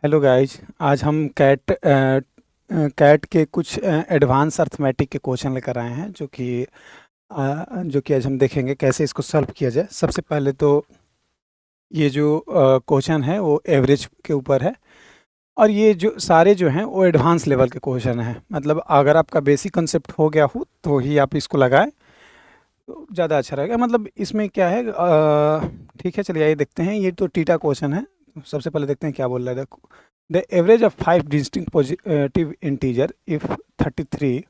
Hello guys. आज हम cat के कुछ एडवांस अर्थमेटिक के क्वेश्चन लेकर आए हैं जो कि आज हम देखेंगे कैसे इसको सॉल्व किया जाए। सबसे पहले तो ये जो क्वेश्चन है वो एवरेज के ऊपर है, और ये जो सारे जो हैं वो एडवांस लेवल के क्वेश्चन हैं। मतलब अगर आपका बेसिक कंसेप्ट हो गया हो तो ही आप इसको लगाएं तो ज़्यादा अच्छा रहेगा। मतलब इसमें क्या है, ठीक है, चलिए ये देखते हैं। ये तो टीटा क्वेश्चन है। सबसे पहले देखते हैं क्या बोल रहा है। देखो, the average of 5 distinct positive integer if 33,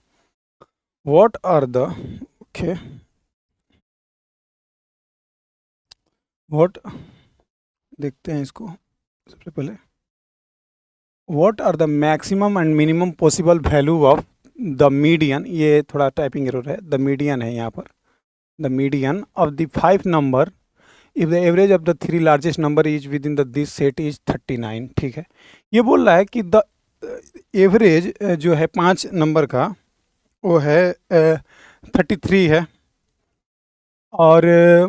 what are the okay what देखते हैं इसको। सबसे पहले what are the maximum and minimum possible value of the median. ये थोड़ा टाइपिंग एरर है, द मीडियन है यहाँ पर। The median of the 5 number if the average of the 3 largest number is within the this set is 39। ठीक है, ये बोल रहा है कि द एवरेज जो है 5 नंबर का वो है 33 है, और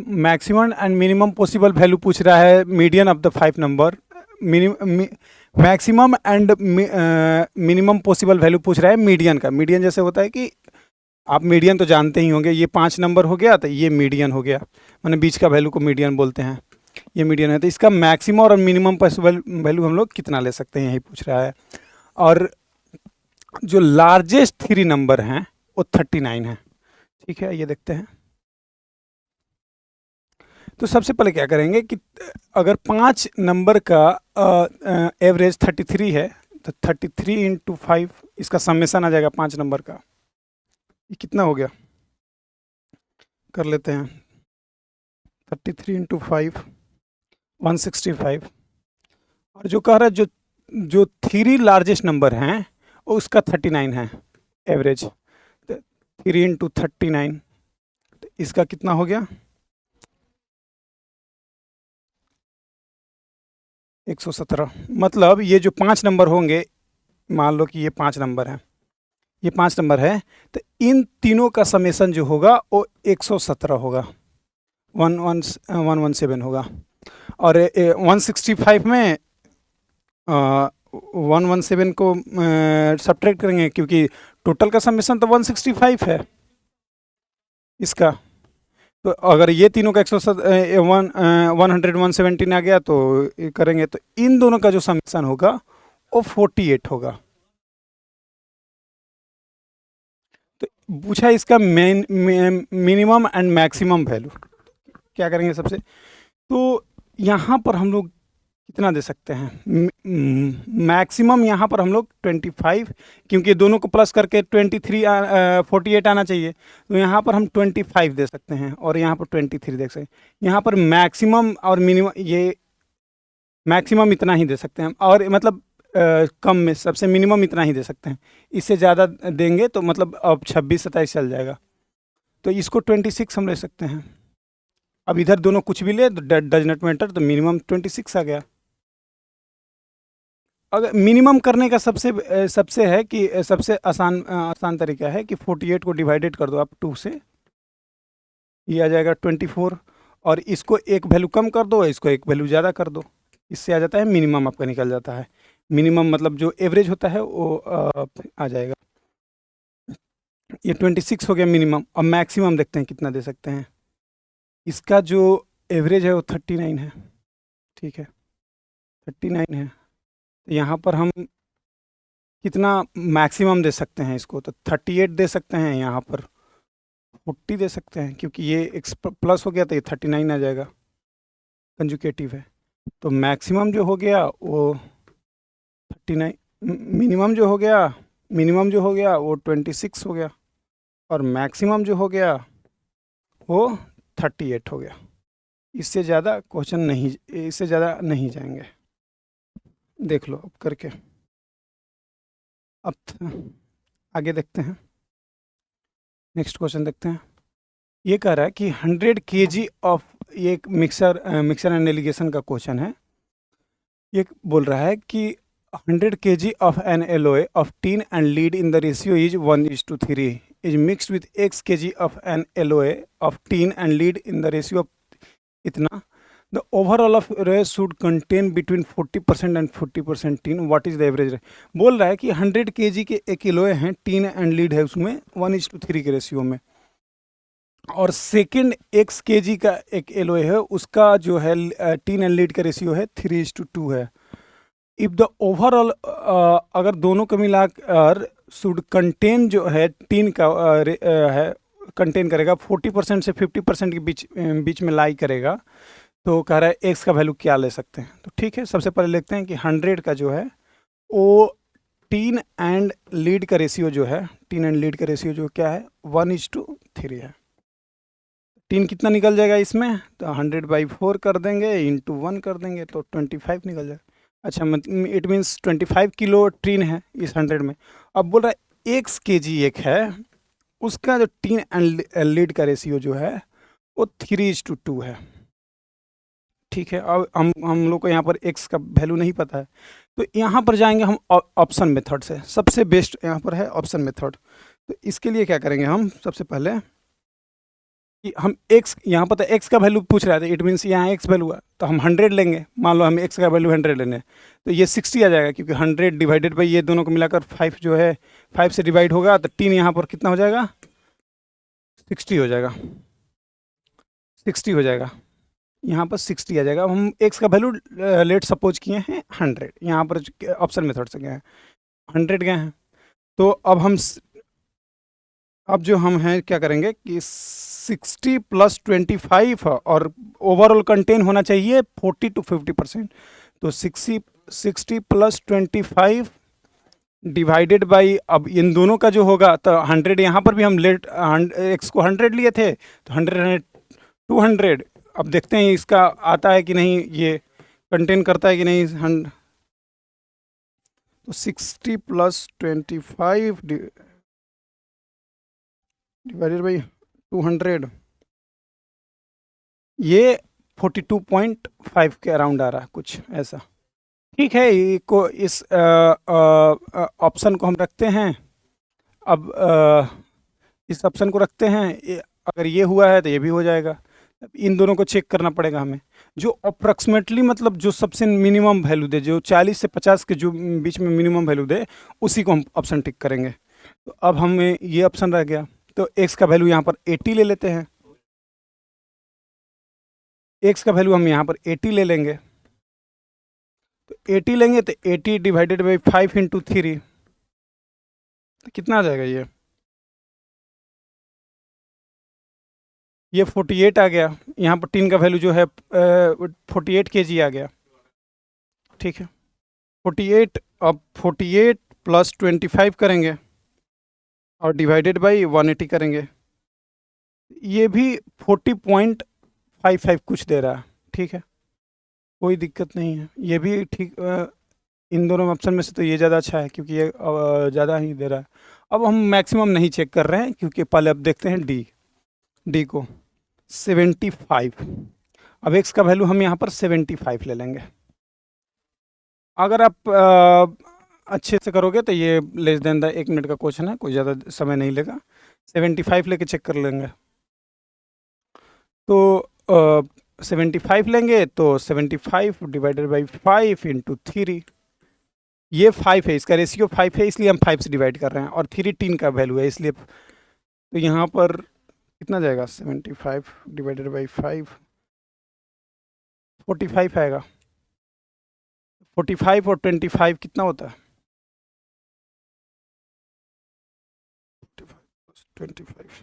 maximum and minimum possible value पूछ रहा है median of the 5 number. Maximum and minimum possible value पूछ रहा है मीडियन का। मीडियन जैसे होता है कि आप मीडियन तो जानते ही होंगे, ये 5 नंबर हो गया तो ये मीडियन हो गया, मैंने बीच का वैल्यू को मीडियन बोलते हैं। ये मीडियन है, तो इसका मैक्सिमम और मिनिमम पॉसिबल वैल्यू हम लोग कितना ले सकते हैं यही पूछ रहा है। और जो लार्जेस्ट 3 नंबर हैं वो 39 है। ठीक है, ये देखते हैं। तो सबसे पहले क्या करेंगे कि अगर 5 नंबर का एवरेज 33 है तो 33 इंटू 5 इसका समेसन आ जाएगा 5 नंबर का। ये कितना हो गया, कर लेते हैं। 33 इंटू 5 165। और जो कह रहा है जो जो 3 लार्जेस्ट नंबर हैं वो उसका 39 है एवरेज। 3 इंटू 39 तो इसका कितना हो गया, 117। मतलब ये जो 5 नंबर होंगे, मान लो कि ये 5 नंबर हैं, ये 5 नंबर है, तो इन तीनों का समेसन जो होगा वो 117 होगा, 117 होगा। और 165 में 117 को सब्ट्रैक्ट करेंगे क्योंकि टोटल का समेसन तो 165 है इसका। तो अगर ये तीनों का 117 आ गया तो ये करेंगे तो इन दोनों का जो समेसन होगा वो 48 होगा। तो पूछा इसका मिनिमम एंड मैक्सिमम वैल्यू। क्या करेंगे सबसे, तो यहाँ पर हम लोग कितना दे सकते हैं। मैक्सिमम यहाँ पर हम लोग 25, क्योंकि दोनों को प्लस करके 48 आना चाहिए, तो यहाँ पर हम 25 दे सकते हैं और यहाँ पर 23 दे सकते हैं। यहाँ पर मैक्सिमम और मिनिमम, ये मैक्सिमम इतना ही दे सकते हैं, और मतलब कम में सबसे मिनिमम इतना ही दे सकते हैं। इससे ज़्यादा देंगे तो मतलब अब 26-27 चल जाएगा, तो इसको 26 हम ले सकते हैं। अब इधर दोनों कुछ भी ले तो डज नॉट मैटर, तो मिनिमम 26 आ गया। अगर मिनिमम करने का सबसे है कि सबसे आसान तरीका है कि 48 को डिवाइडेड कर दो आप 2 से, ये आ जाएगा 24। और इसको एक वैल्यू कम कर दो, इसको एक वैल्यू ज़्यादा कर दो, इससे आ जाता है मिनिमम आपका निकल जाता है। मिनिमम मतलब जो एवरेज होता है वो आ जाएगा। ये 26 हो गया मिनिमम। अब मैक्सिमम देखते हैं कितना दे सकते हैं। इसका जो एवरेज है वो 39 है। ठीक है, 39 है, तो यहाँ पर हम कितना मैक्सिमम दे सकते हैं इसको, तो 38 दे सकते हैं, यहाँ पर 40 दे सकते हैं, क्योंकि ये x प्लस हो गया तो ये 39 आ जाएगा, कंजुकेटिव है। तो मैक्सिमम जो हो गया वो 39, मिनिमम जो हो गया वो 26 हो गया, और मैक्सिमम जो हो गया वो 38 हो गया। इससे ज़्यादा क्वेश्चन नहीं, इससे ज़्यादा नहीं जाएंगे। देख लो अब करके। अब आगे देखते हैं, नेक्स्ट क्वेश्चन देखते हैं। ये कह रहा है कि 100 kg ऑफ, ये एक मिक्सर एंड एलिगेशन का क्वेश्चन है। ये बोल रहा है कि 100 kg of an alloy of tin and lead in the ratio is 1:3 is mixed with x kg of an alloy of tin and lead in the ratio of इतना, the overall of race should contain between 40% and 40% tin, what is the average. बोल रहा है कि 100 kg के एक alloy हैं, tin and lead है उसमें 1:3 के रेशियो में, और सेकेंड x kg का एक एलोए है, उसका जो है टीन एंड लीड का रेशियो है 3:2 है। इफ द ओवरऑल, अगर दोनों को मिलाकर शुड कंटेन जो है टीन का है कंटेन करेगा 40% से 50% के बीच में लाई करेगा, तो कह रहा है एक्स का वैल्यू क्या ले सकते हैं। तो ठीक है, सबसे पहले लिखते हैं कि 100 का जो है वो टीन एंड लीड का रेशियो जो है, टीन एंड लीड का रेशियो जो क्या है 1:3 है। टीन कितना निकल जाएगा इसमें, तो 100/4 कर देंगे, इंटू 1 कर देंगे तो 25 निकल जाएगा। अच्छा, मतलब इट मीन्स 25 किलो टीन है इस 100 में। अब बोल रहा है एक्स kg एक है, उसका जो टीन एंड लीड का रेशियो जो है वो 3:2 है। ठीक है, अब हम लोग को यहाँ पर x का वैल्यू नहीं पता है, तो यहाँ पर जाएंगे हम ऑप्शन मेथड से। सबसे बेस्ट यहाँ पर है ऑप्शन मेथड। तो इसके लिए क्या करेंगे हम, सबसे पहले कि हम x, यहाँ पर x का वैल्यू पूछ रहा था, इट मीन्स यहाँ x वैल्यू है, तो हम 100 लेंगे। मान लो हम x का वैल्यू 100 लेने, तो ये 60 आ जाएगा, क्योंकि 100 डिवाइडेड बाई ये दोनों को मिलाकर 5 जो है 5 से डिवाइड होगा, तो टीन यहाँ पर कितना हो जाएगा 60 हो जाएगा, 60 हो जाएगा, यहाँ पर 60 आ जाएगा। अब हम x का वैल्यू लेट सपोज किए हैं 100, यहाँ पर ऑप्शन मेथड से गए हैं 100 गए हैं। तो अब जो हम हैं क्या करेंगे कि 60 + 25 और ओवरऑल कंटेन होना चाहिए 40 to 50%। तो 60 + 25 डिवाइडेड बाई, अब इन दोनों का जो होगा तो 100, यहाँ पर भी हम लेट x को 100 लिए थे, तो 100 200। अब देखते हैं इसका आता है कि नहीं, ये कंटेन करता है कि नहीं। तो 60 + 25 डिवाइडेड बाई 200, ये 42.5 के अराउंड आ रहा है, कुछ ऐसा। ठीक है, इस ऑप्शन को हम रखते हैं। अब इस ऑप्शन को रखते हैं, अगर ये हुआ है तो ये भी हो जाएगा। इन दोनों को चेक करना पड़ेगा हमें, जो अप्रॉक्सीमेटली मतलब जो सबसे मिनिमम वैल्यू दे, जो 40 से 50 के जो बीच में मिनिमम वैल्यू दे, उसी को हम ऑप्शन टिक करेंगे। तो अब हमें ये ऑप्शन रह गया, तो x का वैल्यू यहाँ पर 80 ले लेते हैं। x का वैल्यू हम यहाँ पर 80 ले लेंगे, तो 80 लेंगे तो 80 डिवाइडेड बाई 5 × 3, तो कितना आ जाएगा ये 48 आ गया। यहाँ पर टीन का वैल्यू जो है 48 kg आ गया। ठीक है, 48, अब 48 + 25 करेंगे और डिवाइडेड बाई 180 करेंगे, ये भी 40.55 कुछ दे रहा है। ठीक है, कोई दिक्कत नहीं है, ये भी ठीक। इन दोनों ऑप्शन में से तो ये ज़्यादा अच्छा है, क्योंकि ये ज़्यादा ही दे रहा है। अब हम मैक्सिमम नहीं चेक कर रहे हैं, क्योंकि पहले अब देखते हैं डी को 75। अब x का वैल्यू हम यहाँ पर 75 ले लेंगे। अगर आप अच्छे से करोगे तो ये लेस देन द 1 मिनट का क्वेश्चन है, कोई ज़्यादा समय नहीं लेगा। 75 लेके चेक कर लेंगे, तो 75 लेंगे तो 75 डिवाइडेड बाई 5 × 3, ये 5 है, इसका रेशियो 5 है, इसलिए हम 5 से डिवाइड कर रहे हैं, और 3 टीन का वैल्यू है इसलिए। तो यहाँ पर कितना जाएगा, 75 डिवाइडेड बाई 5, 45 आएगा। 45 और 25 कितना होता है, 25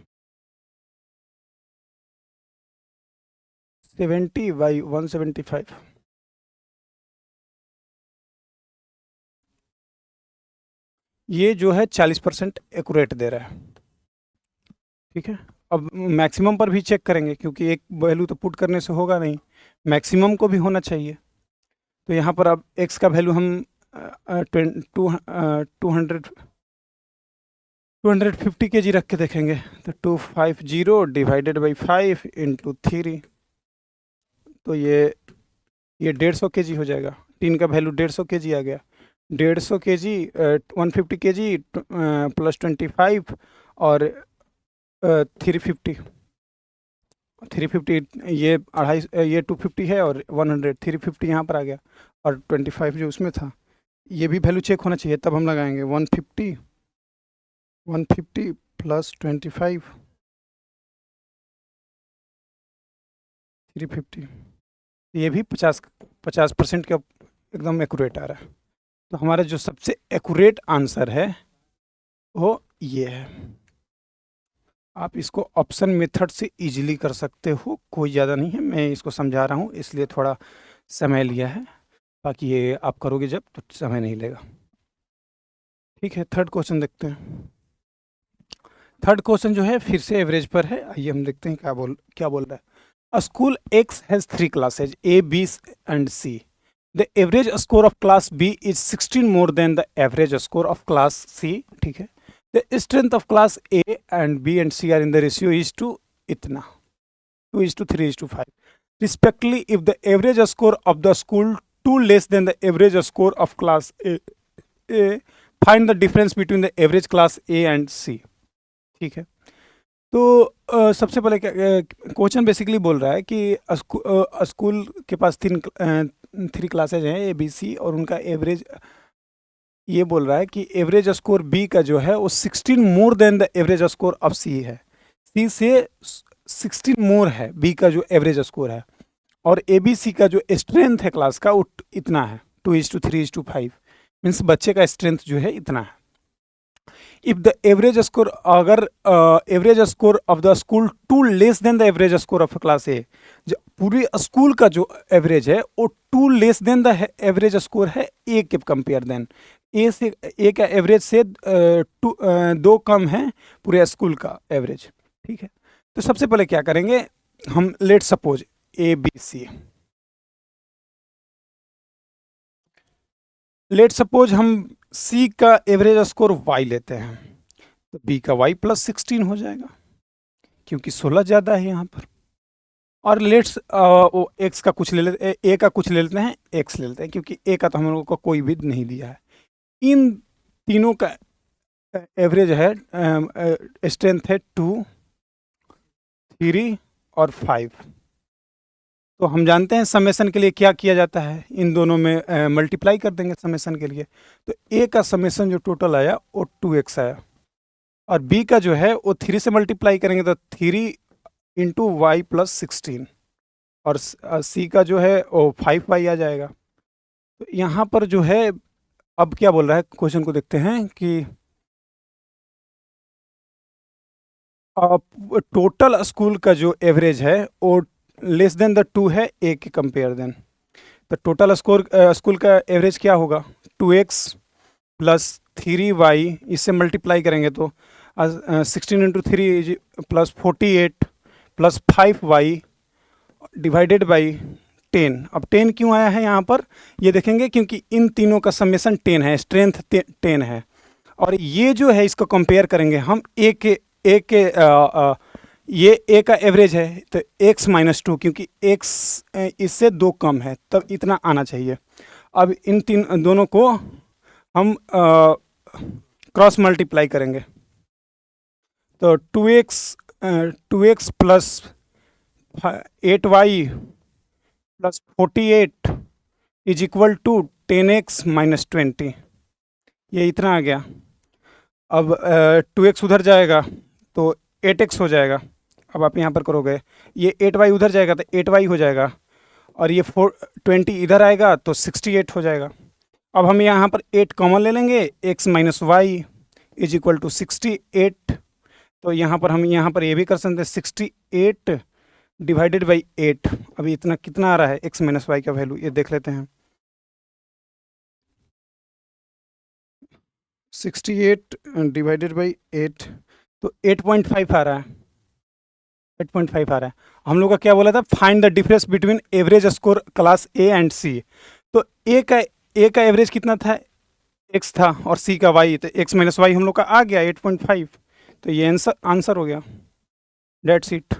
70/175। ये जो है 40% एक्यूरेट दे रहा है। ठीक है, अब मैक्सिमम पर भी चेक करेंगे, क्योंकि एक वैल्यू तो पुट करने से होगा नहीं, मैक्सिमम को भी होना चाहिए। तो यहाँ पर अब x का वैल्यू हम 250 kg रख के देखेंगे, तो 250 डिवाइडेड बाई 5 × 3, तो ये 150 kg हो जाएगा। टीन का वैल्यू 150 kg आ गया। 150 kg 150 kg + 25 और 350, 350, ये 250, ये 250 है और 100, 350 यहाँ पर आ गया, और 25 जो उसमें था, ये भी वैल्यू चेक होना चाहिए, तब हम लगाएंगे 150, 150 प्लस 25, 350, ये भी 50% का एकदम एक्यूरेट आ रहा है। तो हमारा जो सबसे एक्यूरेट आंसर है वो ये है। आप इसको ऑप्शन मेथड से इजीली कर सकते हो, कोई ज़्यादा नहीं है, मैं इसको समझा रहा हूँ इसलिए थोड़ा समय लिया है, बाकी ये आप करोगे जब तो समय नहीं लेगा। ठीक है, थर्ड क्वेश्चन देखते हैं। थर्ड क्वेश्चन जो है फिर से एवरेज पर है, आइए हम देखते हैं क्या बोल रहा है। A school X has 3 classes A B and C. The average score of class B is 16 more than the average score of class C. ठीक है, the strength of class A and B and C are in the ratio is two इतना 2:3:5 respectively. If the average score of the school 2 less than the average score of class A, find the difference between the average class A and C. ठीक है, तो सबसे पहले क्या question basically बोल रहा है कि स्कूल के पास 3 क्लासेज हैं ए बी सी, और उनका एवरेज ये बोल रहा है कि एवरेज स्कोर बी का जो है वो 16 more than the average score of C है। सी से 16 मोर है बी का जो एवरेज स्कोर है, और ए बी सी का जो स्ट्रेंथ है क्लास का वो इतना है 2:3:5, मीन्स बच्चे का स्ट्रेंथ जो है इतना है। इफ द एवरेज स्कोर, अगर average score of the school 2 less than the average score of class ए, पूरी स्कूल का जो एवरेज है वो 2 less than the average score है ए के कंपेयर देन, ए का एवरेज से 2 कम है पूरे स्कूल का एवरेज। ठीक है, तो सबसे पहले क्या करेंगे हम, let suppose A B C, let suppose हम सी का एवरेज स्कोर वाई लेते हैं, तो बी का वाई प्लस 16 हो जाएगा क्योंकि 16 ज़्यादा है यहाँ पर। और लेट्स वो एक्स का कुछ ले लेते, ए का कुछ ले लेते हैं, एक्स ले लेते हैं क्योंकि ए का तो हम लोगों को कोई भी नहीं दिया है। इन तीनों का एवरेज है, स्ट्रेंथ है 2, 3 और 5। तो हम जानते हैं समेसन के लिए क्या किया जाता है, इन दोनों में मल्टीप्लाई कर देंगे समेसन के लिए। तो ए का समेसन जो टोटल आया वो 2x आया, और बी का जो है वो 3 से मल्टीप्लाई करेंगे तो 3 इंटू वाई प्लस 16, और सी का जो है वो 5y आ जाएगा। तो यहाँ पर जो है अब क्या बोल रहा है, क्वेश्चन को देखते हैं कि टोटल स्कूल का जो एवरेज है वो लेस देन द 2 है ए के कंपेयर देन। तो टोटल स्कूल का एवरेज क्या होगा, 2x प्लस 3y, इससे मल्टीप्लाई करेंगे तो 16 into 3 plus 48 plus 5y divided by 10। अब 10 क्यों आया है यहाँ पर, ये देखेंगे क्योंकि इन तीनों का समेसन 10 है, स्ट्रेंथ 10 है, और ये जो है इसको कंपेयर करेंगे हम ए के ये ए का एवरेज है तो x माइनस 2, क्योंकि x इससे 2 कम है तब इतना आना चाहिए। अब इन दोनों को हम क्रॉस मल्टीप्लाई करेंगे तो 2x plus 8y plus 48 is equal to 10x minus 20, ये इतना आ गया। अब 2x उधर जाएगा तो 8x हो जाएगा। अब आप यहाँ पर करोगे, ये 8y उधर जाएगा तो 8y हो जाएगा, और ये 20 इधर आएगा तो 68 हो जाएगा। अब हम यहाँ पर 8 कॉमन ले लेंगे, x minus Y is equal to 68। तो यहाँ पर हम यहाँ पर ये भी कर सकते हैं 68 डिवाइडेड बाई 8। अभी इतना कितना आ रहा है x माइनस वाई का वैल्यू, ये देख लेते हैं। 68 डिवाइडेड बाई 8 तो 8.5 आ रहा है, 8.5 आ रहा है। हम लोग का क्या बोला था, find the difference between average score class A and C. तो ए का एवरेज कितना था, x था, और सी का y, तो x माइनस वाई हम लोग का आ गया 8.5। तो ये आंसर हो गया, डेट्स इट।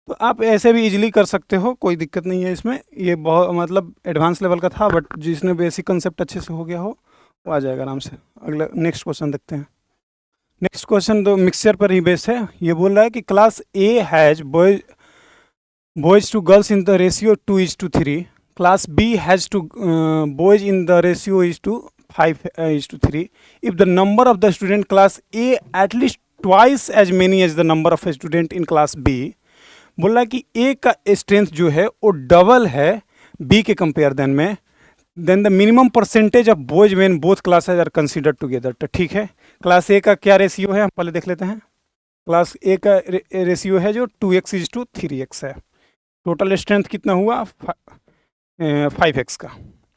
तो आप ऐसे भी इजीली कर सकते हो, कोई दिक्कत नहीं है इसमें, ये बहुत मतलब एडवांस लेवल का था, बट जिसने बेसिक कंसेप्ट अच्छे से हो गया हो वो आ जाएगा आराम से। अगला नेक्स्ट क्वेश्चन देखते हैं। नेक्स्ट क्वेश्चन तो मिक्सचर पर ही बेस्ड है। ये बोल रहा है कि class A has boys to girls in the ratio 2:3. Class B has to boys in the ratio is to 5:3. If the number of the student class A at least twice as many as the number of a student in class B, बोला कि A का strength जो है वो double है B के compare में, then the minimum percentage of boys when both classes are considered together. तो ठीक है, क्लास ए का क्या रेशियो है हम पहले देख लेते हैं। क्लास ए का रेशियो है जो 2x:3x है। टोटल स्ट्रेंथ कितना हुआ 5x का,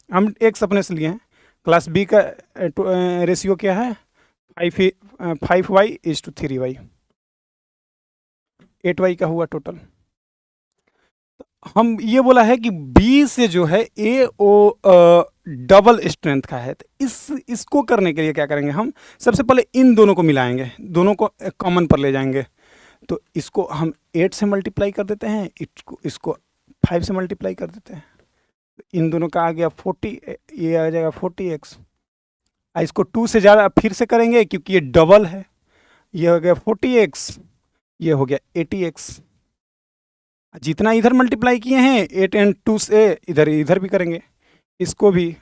हम एक्स अपने से लिए हैं। क्लास बी का रेशियो क्या है 5y:3y, 8y का हुआ टोटल। हम ये बोला है कि बी से जो है ए ओ डबल स्ट्रेंथ का है, तो इसको करने के लिए क्या करेंगे, हम सबसे पहले इन दोनों को मिलाएंगे, दोनों को कॉमन पर ले जाएंगे। तो इसको हम 8 से मल्टीप्लाई कर देते हैं, इसको 5 से मल्टीप्लाई कर देते हैं, इन दोनों का आ गया 40, ये आ जाएगा 40x। इसको 2 से ज़्यादा फिर से करेंगे क्योंकि ये डबल है, ये हो गया 40x, ये हो गया 80x। जितना इधर मल्टीप्लाई किए हैं 8 और 2 से इधर भी करेंगे, इसको भी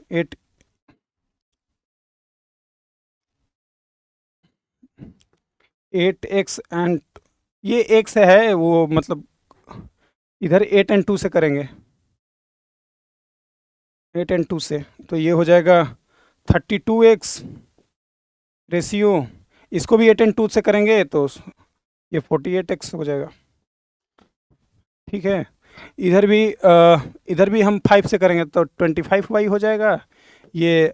8x एंड ये x है वो, मतलब इधर 8 और 2 से करेंगे, 8 और 2 से, तो ये हो जाएगा 32x रेशियो। इसको भी 8 और 2 से करेंगे तो ये 48x हो जाएगा। ठीक है, इधर भी हम 5 से करेंगे तो 25y हो जाएगा, ये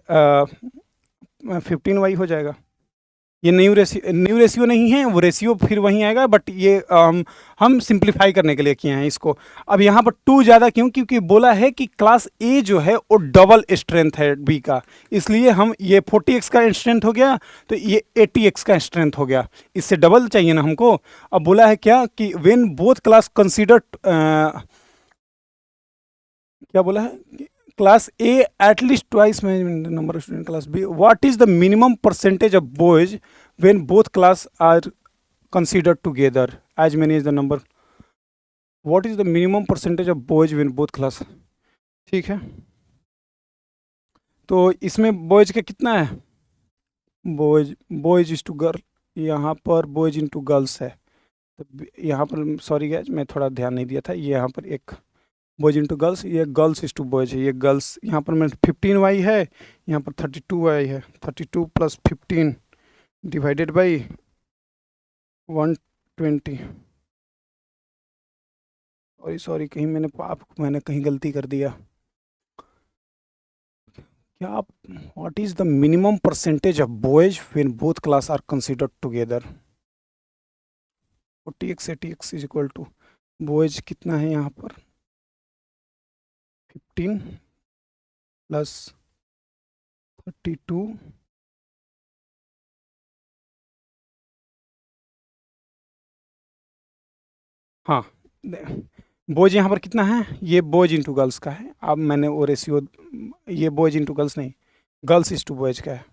15y हो जाएगा। ये न्यू रेशियो नहीं है, वो रेशियो फिर वहीं आएगा, बट ये हम सिंप्लीफाई करने के लिए किए हैं इसको। अब यहाँ पर 2 ज़्यादा क्यों, क्योंकि बोला है कि क्लास ए जो है वो डबल स्ट्रेंथ है बी का, इसलिए हम ये 40x का स्ट्रेंथ हो गया तो ये 80x का स्ट्रेंथ हो गया, इससे डबल चाहिए ना हमको। अब बोला है क्या कि व्हेन बोथ क्लास कंसिडर्ड, क्या बोला है, class A at least twice number of student class B, what is the minimum percentage of boys when both class are considered together as many as the number, what is the minimum percentage of boys when both class। ठीक है, तो इसमें boys का कितना है, boys is to girl, यहाँ पर boys into girls है, तो यहाँ पर सॉरी गाइस मैं थोड़ा ध्यान नहीं दिया था, ये यहाँ पर एक बॉयज इंटू गर्ल्स, ये गर्ल्स इज टू बॉयज है, ये गर्ल्स यहाँ पर मैं 15y है, यहाँ पर 32y है, 32 + 15 डिवाइडेड बाई 120। सॉरी कहीं मैंने कहीं गलती कर दिया। क्या आप what is the minimum percentage of boys when both class are considered together. 40x 80x is equal to boys कितना है यहाँ पर 15 + 32 हाँ, बॉयज यहाँ पर कितना है, ये बॉयज इंटू गर्ल्स का है। अब मैंने वो रेशियो, ये बॉयज इंटू गर्ल्स नहीं, गर्ल्स इज टू बॉयज का है।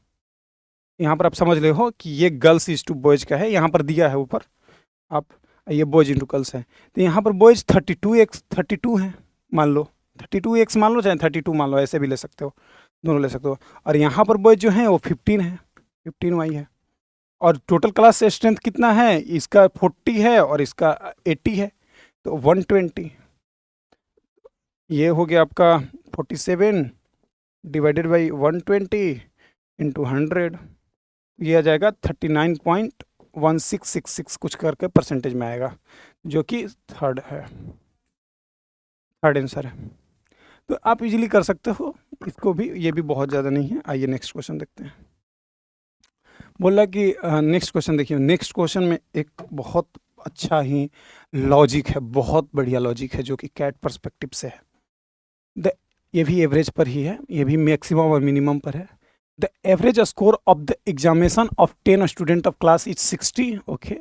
यहाँ पर आप समझ ले हो कि ये गर्ल्स इज टू बॉयज का है, यहाँ पर दिया है ऊपर, आप ये बॉयज इंटू गर्ल्स है, तो यहाँ पर बॉयज 32 है, मान लो 32x मान लो, चाहे 32 मान लो, ऐसे भी ले सकते हो, दोनों ले सकते हो। और यहाँ पर बॉयज जो हैं वो 15 है, 15y है। और टोटल क्लास स्ट्रेंथ कितना है, इसका 40 है और इसका 80 है, तो 120, ये हो गया आपका 47 डिवाइडेड बाई 120 इंटू 100, ये आ जाएगा 39.1666 कुछ करके परसेंटेज में आएगा, जो कि थर्ड आंसर है। तो आप इजीली कर सकते हो इसको भी, ये भी बहुत ज़्यादा नहीं है। आइए नेक्स्ट क्वेश्चन देखते हैं। बोला कि नेक्स्ट क्वेश्चन देखिए, नेक्स्ट क्वेश्चन में एक बहुत अच्छा ही लॉजिक है, बहुत बढ़िया लॉजिक है, जो कि कैट पर्सपेक्टिव से है। ये भी एवरेज पर ही है, ये भी मैक्सिमम और मिनिमम पर है। The average score of the examination of 10 student of class is 60, okay.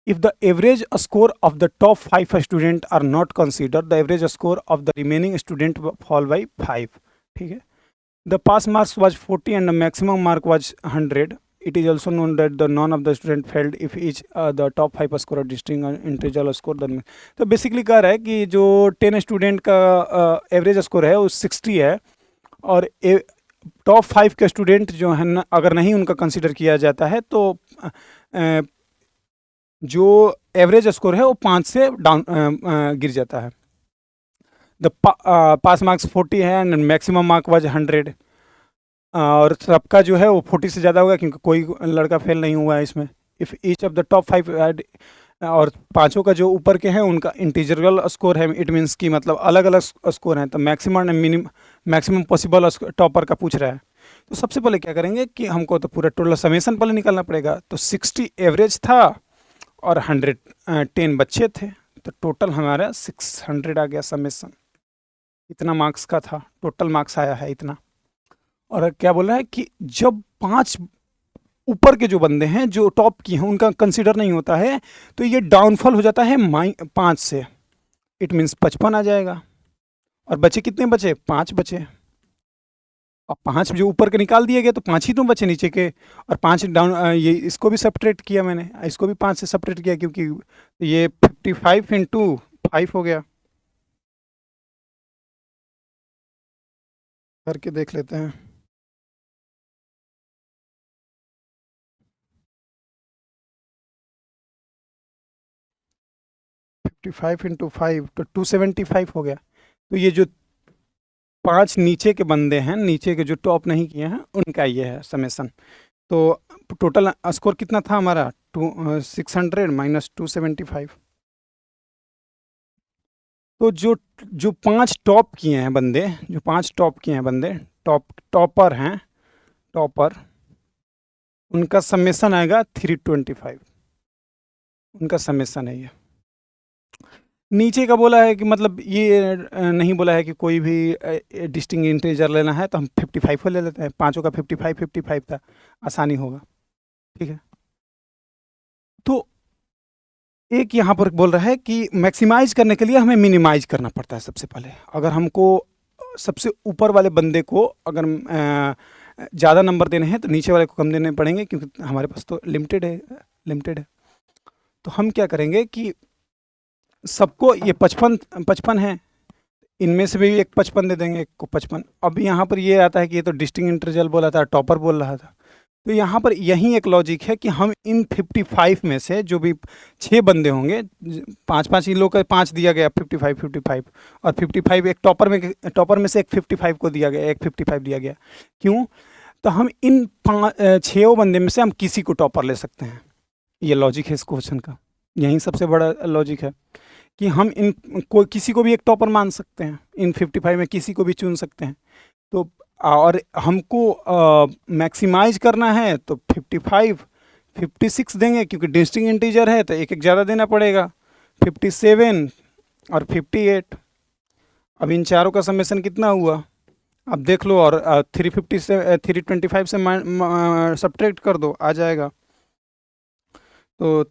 If the average score of the top 5 students are not considered, the average score of the remaining student fall by 5, ठीक है। The pass marks was 40 and the maximum mark was 100. it is also known that the none of the student failed if each the top 5 scorer distinct integer score दरमियान। तो basically कह रहा है कि जो 10 student का एवरेज स्कोर है वो 60 है, और टॉप 5 के स्टूडेंट जो है ना, अगर नहीं उनका कंसिडर किया जाता है तो जो एवरेज स्कोर है वो 5 से डाउन गिर जाता है। द पास मार्क्स 40 है एंड मैक्सिमम मार्क वाज 100, और सबका जो है वो 40 से ज़्यादा होगा क्योंकि कोई लड़का फेल नहीं हुआ है इसमें। If each of the top 5 और पांचों का जो ऊपर के हैं उनका इंटीजरल स्कोर है, इट मीन्स कि मतलब अलग अलग स्कोर हैं, तो maximum and maximum possible topper का पूछ रहा है। तो सबसे पहले क्या करेंगे कि हमको तो पूरा टोटल समेसन पहले निकालना पड़ेगा। तो 60 एवरेज था और 110 बच्चे थे, तो टोटल हमारा 600 आ गया समेसन। इतना मार्क्स का था, टोटल मार्क्स आया है इतना। और क्या बोल रहा है कि जब 5 ऊपर के जो बंदे हैं जो टॉप की हैं उनका कंसीडर नहीं होता है, तो ये डाउनफॉल हो जाता है 5 से, इट मीन्स 55 आ जाएगा। और बचे कितने बचे? 5 बचे। अब 5 जो ऊपर के निकाल दिए गए तो 5 ही तो बचे नीचे के, और 5 डाउन, ये इसको भी सेपरेट किया मैंने, इसको भी 5 से सेपरेट किया क्योंकि ये 55 इंटू 5 हो गया। करके देख लेते हैं। फाइव इंटू 5 तो 275 हो गया। तो ये जो 5 नीचे के बंदे हैं, नीचे के जो टॉप नहीं किए हैं, उनका ये है समेसन। तो टोटल स्कोर कितना था हमारा? 600 माइनस 275। तो जो 5 टॉप किए हैं बंदे, जो 5 टॉप किए हैं बंदे, टॉपर हैं, टॉपर, उनका समेसन आएगा 325। उनका समेसन है ये। नीचे का बोला है कि मतलब ये नहीं बोला है कि कोई भी डिस्टिंग इंटीजर लेना है, तो हम 55 को ले लेते हैं। पांचों का 55 था, आसानी होगा। ठीक है। तो एक यहाँ पर बोल रहा है कि मैक्सिमाइज करने के लिए हमें मिनिमाइज करना पड़ता है सबसे पहले। अगर हमको सबसे ऊपर वाले बंदे को अगर ज़्यादा नंबर देने हैं तो नीचे वाले को कम देने पड़ेंगे, क्योंकि हमारे पास तो लिमिटेड है। तो हम क्या करेंगे कि सबको ये 55 है, इनमें से भी एक 55 दे देंगे, एक को 55। अब यहाँ पर ये आता है कि ये तो डिस्टिंग इंटरवल बोला था, टॉपर बोल रहा था। तो यहाँ पर यही एक लॉजिक है कि हम इन 55 में से जो भी 6 बंदे होंगे, 5 इन लोग का 5 दिया गया, 55 और 55 एक टॉपर में से एक 55 को दिया गया, एक 55 दिया गया। क्यों? तो हम इन 6 बंदे में से हम किसी को टॉपर ले सकते हैं। ये लॉजिक है इस क्वेश्चन का, यही सबसे बड़ा लॉजिक है कि हम किसी को भी एक टॉपर मान सकते हैं, इन 55 में किसी को भी चुन सकते हैं। तो और हमको मैक्सिमाइज करना है तो 55 56 देंगे, क्योंकि डिस्टिंग इंटीजर है तो एक एक ज़्यादा देना पड़ेगा, 57 और 58। अब इन चारों का समेसन कितना हुआ अब देख लो, और 350 से 325 से सब्ट्रैक्ट कर दो, आ जाएगा। तो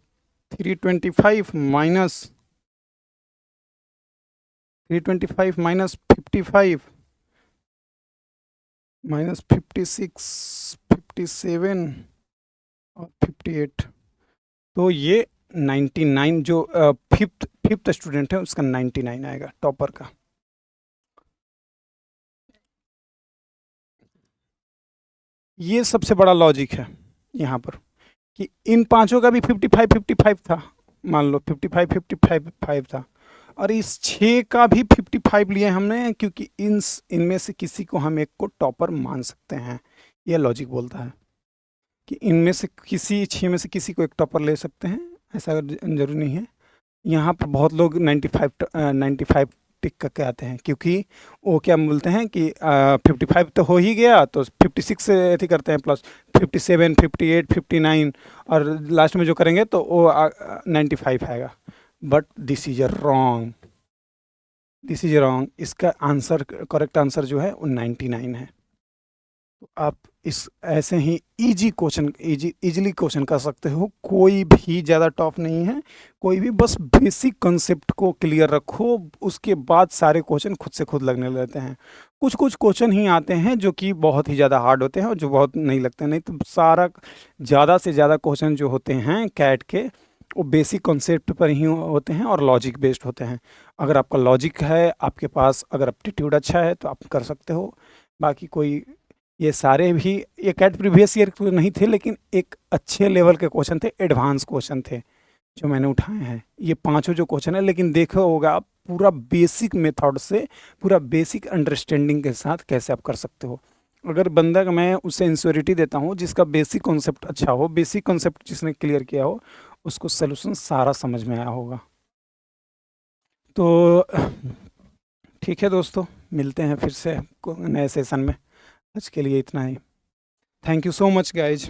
325 माइनस 55 माइनस 56 57 और 58, तो ये 99, जो फिफ्थ स्टूडेंट है उसका 99 आएगा, टॉपर का। ये सबसे बड़ा लॉजिक है यहाँ पर कि इन पांचों का भी 55 था, मान लो 55 था, और इस 6 का भी 55 लिए हमने, क्योंकि इनमें से किसी को हम एक को टॉपर मान सकते हैं। यह लॉजिक बोलता है कि इनमें से किसी 6 में से किसी को एक टॉपर ले सकते हैं, ऐसा जरूरी नहीं है। यहाँ पर बहुत लोग 95 टिक करके आते हैं, क्योंकि वो क्या बोलते हैं कि 55 तो हो ही गया, तो 56 से ऐसे करते हैं, प्लस 57 58 59, और लास्ट में जो करेंगे तो वो 95 आएगा। बट दिस इज रॉन्ग, इसका आंसर, करेक्ट आंसर जो है वो 99 है। तो आप इस ऐसे ही इजीली क्वेश्चन कर सकते हो। कोई भी ज़्यादा टफ नहीं है, कोई भी, बस बेसिक कंसेप्ट को क्लियर रखो, उसके बाद सारे क्वेश्चन खुद से खुद लगने लगते हैं। कुछ कुछ क्वेश्चन ही आते हैं जो कि बहुत ही ज़्यादा हार्ड होते हैं और जो बहुत नहीं लगते, नहीं तो सारा ज़्यादा से ज़्यादा क्वेश्चन जो होते हैं कैट के, वो बेसिक कॉन्सेप्ट पर ही होते हैं और लॉजिक बेस्ड होते हैं। अगर आपका लॉजिक है आपके पास, अगर एप्टीट्यूड अच्छा है तो आप कर सकते हो। बाकी कोई, ये सारे भी, ये कैट प्रीवियस ईयर तो नहीं थे, लेकिन एक अच्छे लेवल के क्वेश्चन थे, एडवांस क्वेश्चन थे जो मैंने उठाए हैं। ये पांचों जो क्वेश्चन है, लेकिन देखो होगा आप पूरा बेसिक मेथड से, पूरा बेसिक अंडरस्टैंडिंग के साथ कैसे आप कर सकते हो। अगर बंदा का मैं उससे इंश्योरिटी देता हूँ जिसका बेसिक कॉन्सेप्ट अच्छा हो, बेसिक कॉन्सेप्ट जिसने क्लियर किया हो, उसको सोल्यूशन सारा समझ में आया होगा। तो ठीक है दोस्तों, मिलते हैं फिर से नए सेशन में। आज के लिए इतना ही। Thank you so much guys.